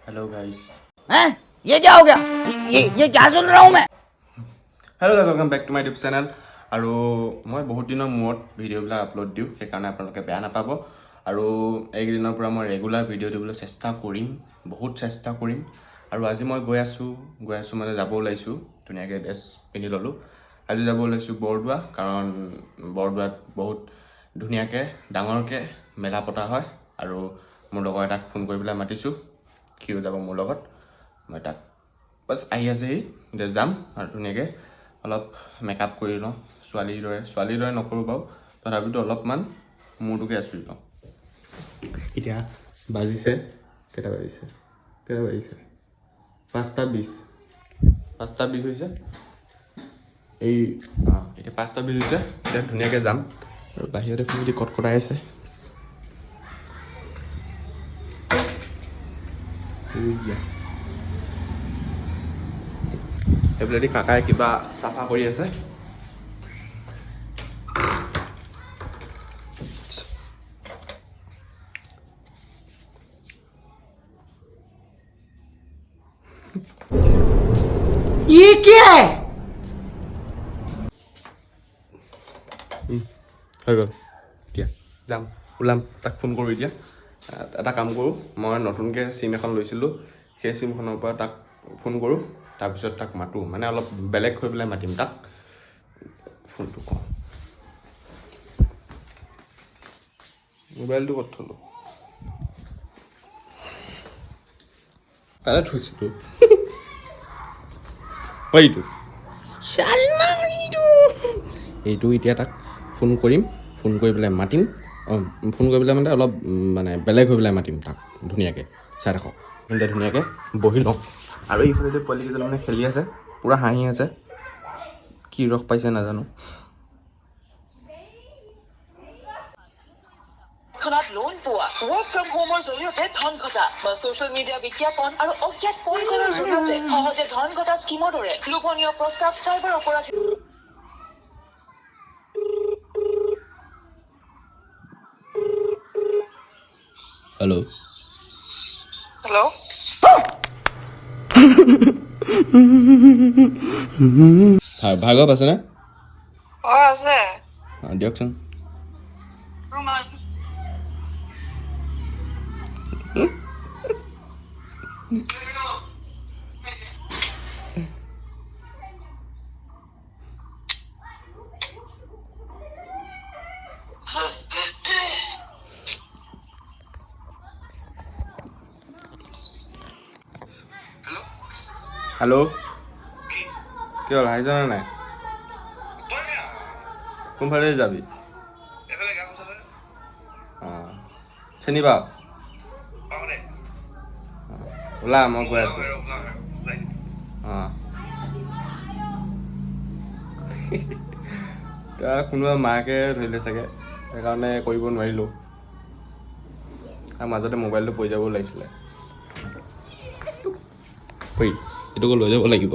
Hello guys. हैं? ये क्या हो गया? ये क्या सुन रहा हूँ मैं? Hello guys, welcome back to my YouTube channel. আৰু মই বহুত দিনৰ মূৰত ভিডিঅ'বিলাক আপলোড দিওঁ, সেইকাৰণে আপোনালোকে বেয়া নাপাব। আৰু এইকেইদিনৰ পৰা মই ৰেগুলাৰ ভিডিঅ' দিবলৈ চেষ্টা কৰিম, বহুত চেষ্টা কৰিম। আৰু আজি মই গৈ আছোঁ মানে যাব ওলাইছোঁ, ধুনীয়াকৈ ড্ৰেছ পিন্ধি ল'লোঁ। আজি যাব ওলাইছোঁ বৰদোৱা, কাৰণ বৰদোৱাত বহুত ধুনীয়াকৈ ডাঙৰকৈ মেলা পতা হয়। আৰু মোৰ লগৰ এটাক ফোন কৰি পেলাই মাতিছোঁ, সিও যাব মোৰ লগত। মই তাক বাছ আহি আছেহি যে যাম, আৰু ধুনীয়াকৈ অলপ মেকআপ কৰি লওঁ। ছোৱালীৰ দৰে নকৰোঁ বাৰু, তথাপিতো অলপমান মূৰটোকে আঁচুৰি লওঁ। এতিয়া বাজিছে কেইটা বাজিছে 5:20 হৈছে। এই এতিয়া 5:20 হৈছে। এতিয়া ধুনীয়াকৈ যাম, আৰু বাহিৰত এখন যদি কটকটাই আছে। সেইফালেদি কাকাই কিবা চাফা কৰি আছে। ये क्या है? হৈ গ'ল। এতিয়া যাম, ওলাম, তাক ফোন কৰোঁ। এতিয়া এটা কাম কৰোঁ, মই নতুনকৈ চিম এখন লৈছিলোঁ, সেই চিমখনৰ পৰা তাক ফোন কৰোঁ, তাৰপিছত তাক মাতোঁ, মানে অলপ বেলেগ হৈ পেলাই মাতিম তাক। ফোনটো কওঁ, মোবাইলটো ক'ত থলোঁ? তাতে থৈছিলোঁ। এইটো এতিয়া তাক ফোন কৰিম, ফোন কৰি পেলাই মাতিম। ফোন কৰি পেলাই মানে অলপ মানে বেলেগ হৈ পেলাই মাতিম তাক ধুনীয়াকৈ। চাই থাকক, কিন্তু ধুনীয়াকৈ বহি লওঁ। আৰু এইফালে পোৱালিকেইজন মানে খেলি আছে, পূৰা হাঁহি আছে, কি ৰস পাইছে নাজানো। লোন পোৱা, ৱৰ্ক ফ্ৰম হোমৰ জৰিয়তে ধন ঘটা বা ছ'চিয়েল মিডিয়া বিজ্ঞাপন আৰু অজ্ঞাত ফোন কলৰ জৰিয়তে সহজে ধন ঘটা স্কিমৰ দৰে লোভনীয় প্ৰস্তাৱ চাইবাৰ অপৰাধী। হেল্ল'। ভাৰ্গৱ আছেনে? আছে। দিয়কচোন। হেল্ল'। কি হ'ল, আহিছনে নাই? কোনফালে যাবি? অঁ, চিনি পাৱ? ওলা, মই গৈ আছোঁ। অঁ। তাৰ কোনোবা মাকে ধৰিলে চাগে, সেইকাৰণে কৰিব নোৱাৰিলোঁ। আৰু মাজতে মোবাইলটো পৰি যাব লাগিছিলে। এইটোকো লৈ যাব লাগিব।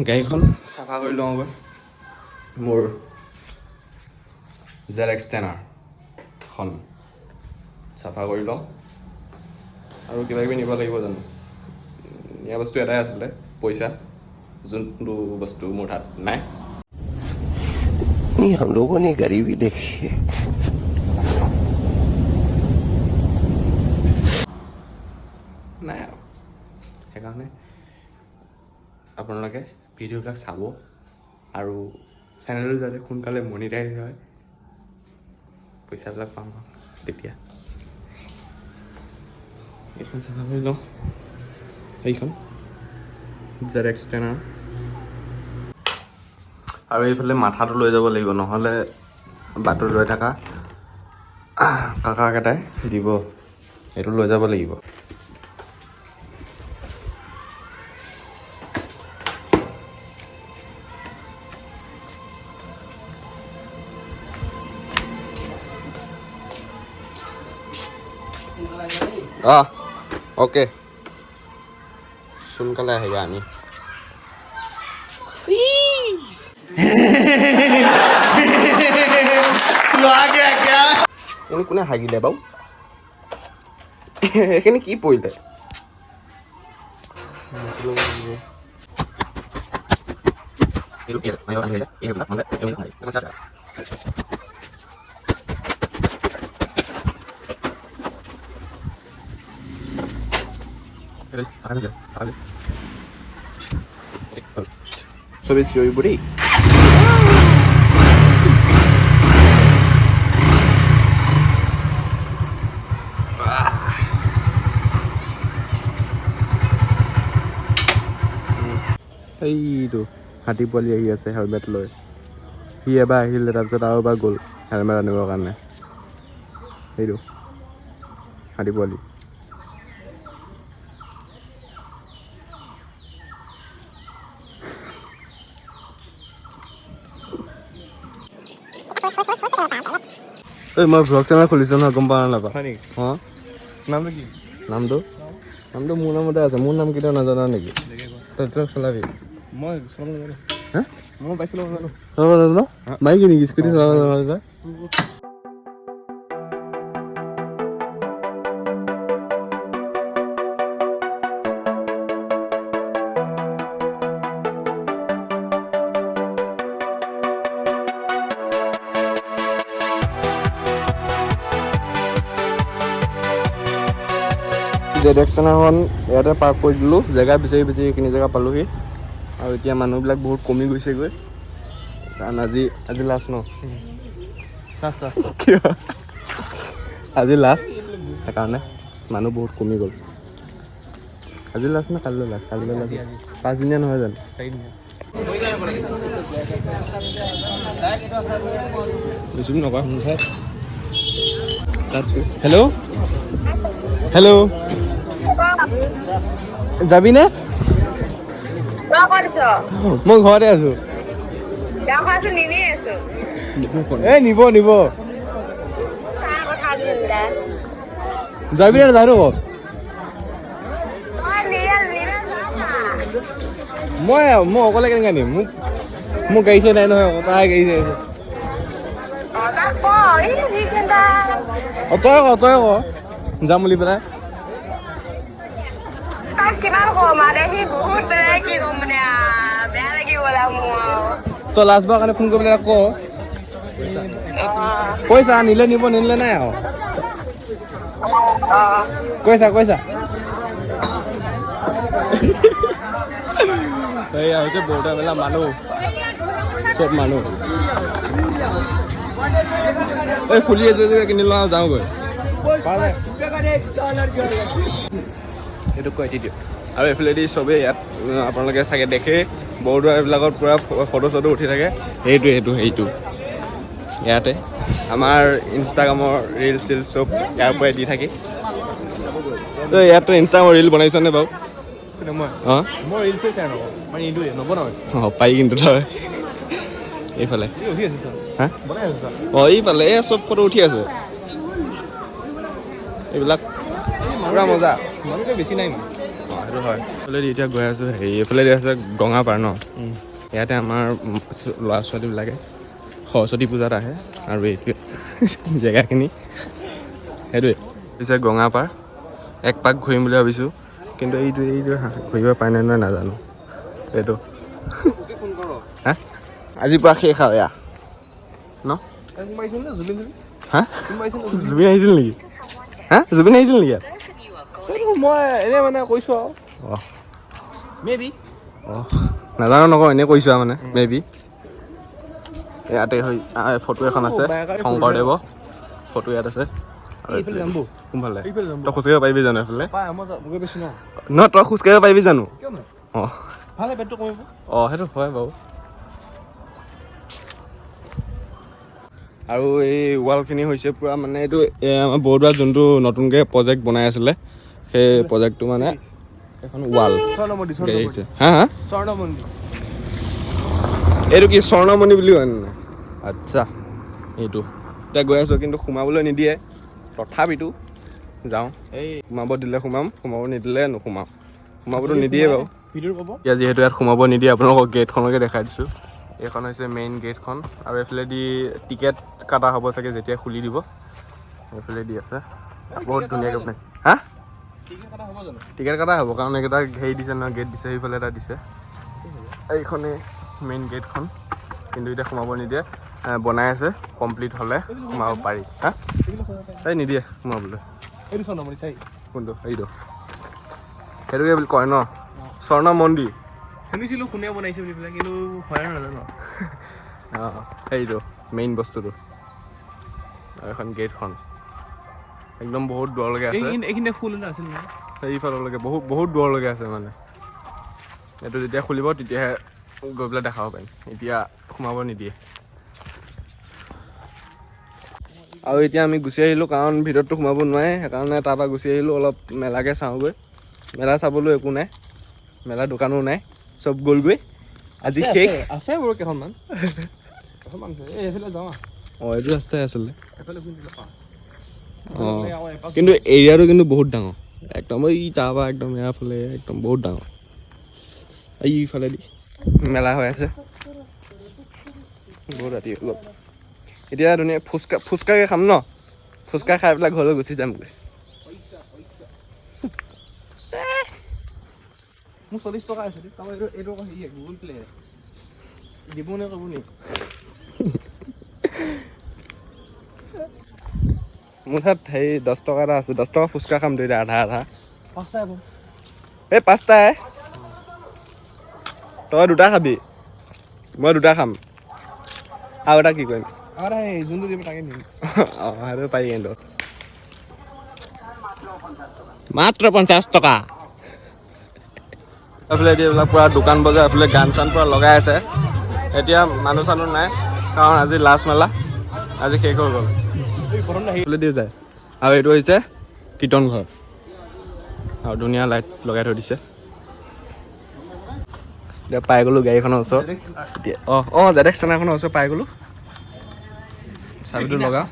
গাড়ীখন চাফা কৰি লওঁগৈ, মোৰ ZX10খন চাফা কৰি লওঁ। আৰু কিবা কিবি নিব লাগিব জানো? নিয়া বস্তু এটাই আছিলে, পইচা, যোনটো বস্তু মোৰ হাত নাই। हम लोगों ने गरीबी देखी है। নাই আৰু সেইকাৰণে আপোনালোকে ভিডিঅ'বিলাক চাব, আৰু চেনেলটো যাতে সোনকালে মনিটাইজ হয়, পইচাবিলাক পাম তেতিয়া। এইখন চাফা কৰি লওঁ, এইখন ZX10। আৰু এইফালে মাথাটো লৈ যাব লাগিব, নহ'লে বাটত ৰৈ থকা কাকাকেইটাই দিব। এইটো লৈ যাব লাগিব। অ'কে, সোনকালে আহিবা আমি। কোনে হাগিলে বাৰু? এইখিনি কি পৰিলে চবে চিঞৰিব দেই এইটো হাতী পোৱালি আহি আছে হেলমেট লৈ সি এবাৰ আহিলে তাৰপিছত আৰু এবাৰ গ'ল হেলমেট আনিবৰ কাৰণে সেইটো হাতী পোৱালি এই মই ভ্লগ চেনেল খুলিছোঁ নহয় গম পাওঁ নাপা হয় নেকি অঁ নামটো কি নামটো মোৰ নামতে আছে মোৰ নাম কেতিয়াও নাজানা নেকি তই ট্ৰাক চলাবি মই চলাব নাজানো হা মই বাইক চলাব নাজানো চলাব নাজানো মাইকি নেকি স্কুটি চলাব নাজানো জেডএক্সনাখন ইয়াতে পাৰ্ক কৰি দিলোঁ জেগা বিচাৰি এইখিনি জেগা পালোঁহি আৰু এতিয়া মানুহবিলাক বহুত কমি গৈছেগৈ কাৰণ আজি লাষ্ট ন কিয় আজি লাষ্ট সেইকাৰণে মানুহ বহুত কমি গ'ল আজি লাষ্ট নে কালিলৈ লাষ্ট 5 দিনীয়া নহয় জানো 4 দিনীয়া নকৰা হেল্ল' হেল্ল' যাবিনে মই ঘৰতে আছো এই নিব যাবি নে নাজানো মই অকলে কেনেকৈ নিম মোক গাড়ী চাই নাই নহয় তাই গাড়ী চাই আছে তই ক যাম বুলি পেলাই তই লাষ্টবাৰ কাৰণে ফোন কৰি পেলাই ক কৈছা নিলে নিব নিলে নাই আৰু কৈছা এয়া হৈছে বৰ্ডাৰ মেলা মানুহ চব মানুহ এই ফুলি এযোৰ কিনি লওঁ আৰু যাওঁগৈ এইটো কৈ দিওঁ আৰু এইফালেদি চবেই ইয়াত আপোনালোকে চাগে দেখে বৰদোৱা এইবিলাকত পূৰা ফটো চটো উঠি থাকে সেইটো ইয়াতে আমাৰ ইনষ্টাগ্ৰামৰ ৰিল চিল চব ইয়াৰ পৰাই দি থাকি তই ইয়াততো ইনষ্টাগ্ৰামৰ ৰিল বনাইছনে বাৰু অঁ পাৰি কিন্তু তই এইফালে হা অঁ এইফালে এই চব ফটো উঠি আছে এইবিলাক পুৰা মজা মানুহটো বেছি নাই অঁ সেইটো হয় এইফালেদি এতিয়া গৈ আছোঁ এইফালেদি আছে গঙাপাৰ ন ইয়াতে আমাৰ ল'ৰা ছোৱালীবিলাকে সৰস্বতী পূজাত আহে আৰু এইটোৱে জেগাখিনি সেইটোৱে পিছে গঙাপাৰ এক পাক ঘূৰিম বুলি ভাবিছোঁ কিন্তু এইটো ঘূৰিব পাৰে নে নাই নাজানো এইটো হা আজিৰ পৰা শেষ আৰু এয়া ন হা জুবিন আহিছিল নেকি হা জুবিন আহিছিল নেকি ইয়াত মই এনেই মানে কৈছোঁ আৰু অঁ মেবি অঁ নাজানো নকওঁ এনেই কৈছোঁ আৰু মানে মেবি ইয়াতে ফটো এখন আছে শংকৰদেৱৰ ফটো ইয়াত আছে কোনফালে তই খোজকাঢ়িব পাৰিবি জানো এইফালে নহয় তই খোজকাঢ়িব পাৰিবি জানো অঁ অঁ সেইটো হয় বাৰু আৰু এই ৱালখিনি হৈছে পূৰা মানে এইটো আমাৰ বৰদোৱাত যোনটো নতুনকৈ প্ৰজেক্ট বনাই আছিলে সেই প্ৰজেক্টটো মানে এখন ৱাল আহিছে হা এইটো কি স্বৰ্ণমণি বুলি কয় নে আচ্ছা এইটো এতিয়া গৈ আছোঁ কিন্তু সোমাবলৈ নিদিয়ে তথাপিতো যাওঁ এই সোমাব দিলে সোমাব নিদিলে নোসোমাওঁ সোমাবতো নিদিয়ে বাৰু এতিয়া যিহেতু ইয়াত সোমাব নিদিয়ে আপোনালোকক গেটখনকে দেখাই দিছোঁ এইখন হৈছে মেইন গেটখন আৰু এইফালেদি টিকেট কটা হ'ব চাগে যেতিয়া খুলি দিব এইফালেদি আছে বহুত ধুনীয়াকৈ বনাই হা টিকেট কটা হ'ব কাৰণ এইকেইটা হেৰি দিছে নহয় গেট দিছে সেইফালে এটা দিছে এইখনে মেইন গেটখন কিন্তু এতিয়া সোমাব নিদিয়ে বনাই আছে কমপ্লিট হ'লে সোমাব পাৰি হা এই নিদিয়ে সোমাবলৈ কোনটো এইটো সেইটোকে বুলি কয় ন স্বৰ্ণ মন্দিৰ শুনিছিলোঁ কোনে বনাইছে বুলি পেলাই কিন্তু হয় নাজানো অঁ সেইটো মেইন বস্তুটো আৰু এখন গেটখন একদম বহুত দূৰলৈকে আছে এইখিনিতে ফুল এটা আছিল নহয় সেইফাললৈকে বহুত দূৰলৈকে আছে মানে এইটো যেতিয়া খুলিব তেতিয়াহে গৈ পেলাই দেখাব পাৰিম এতিয়া সোমাব নিদিয়ে আৰু এতিয়া আমি গুচি আহিলোঁ কাৰণ ভিতৰতটো সোমাব নোৱাৰে সেইকাৰণে তাৰপৰা গুচি আহিলোঁ অলপ মেলাকে চাওঁগৈ মেলা চাবলৈ একো নাই মেলা দোকানো নাই চব গ'লগৈ আজি শেষ আছে বাৰু কেইখনমান এইফালে যাওঁ অঁ এইটো ৰাস্তাই আচলতে এইফালে অঁ কিন্তু এৰিয়াটো কিন্তু বহুত ডাঙৰ একদম এই তাৰপৰা একদম ইয়াৰ ফালে একদম বহুত ডাঙৰ এইফালেদি মেলা হৈ আছে বহুত ৰাতি অলপ এতিয়া ধুনীয়া ফুচকাকে খাম ন ফুচকা খাই পেলাই ঘৰলৈ গুচি যামগৈ মোৰ 40 টকা আছে তাৰপৰা এইটো হেৰি গুগল প্লে দিব নে ক'ব নি মোৰ তাত হেৰি 10 টকা এটা আছে 10 টকা ফুচকা খাম দুইটা আধা পাঁচটাই পাম এই 5টাই তই 2টা খাবি মই 2টা খাম আৰু এটা কি কৰিম আৰু এই যোনটো দিব তাকে নিম অঁ সেইটো পাৰি কিন্তু মাত্ৰ 50 টকা এইফালে এতিয়া এইবিলাক পূৰা দোকান বজাৰ এইফালে গান চান পূৰা লগাই আছে এতিয়া মানুহ চানুহ নাই কাৰণ আজি লাষ্ট মেলা আজি শেষ হৈ গ'ল এইফালে দিয়ে যায় আৰু এইটো হৈছে কীৰ্তন ঘৰ আৰু ধুনীয়া লাইট লগাই থৈ দিছে এতিয়া পাই গ'লোঁ গাড়ীখনৰ ওচৰত এতিয়া অঁ জেডেক্স থানাখনৰ ওচৰত পাই গ'লোঁ চাবিটো লগা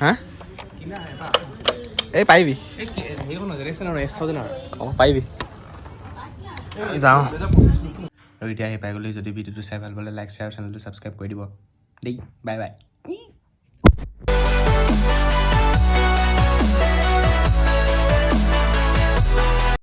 হা এই পাৰিবি অঁ পাৰিবি যাওঁ আৰু এতিয়া আহি পাই গ'লে যদি ভিডিঅ'টো চাই ভাল পালে লাইক শ্বেয়াৰ চেনেলটো ছাবস্ক্ৰাইব কৰি দিব দেই বাই বাই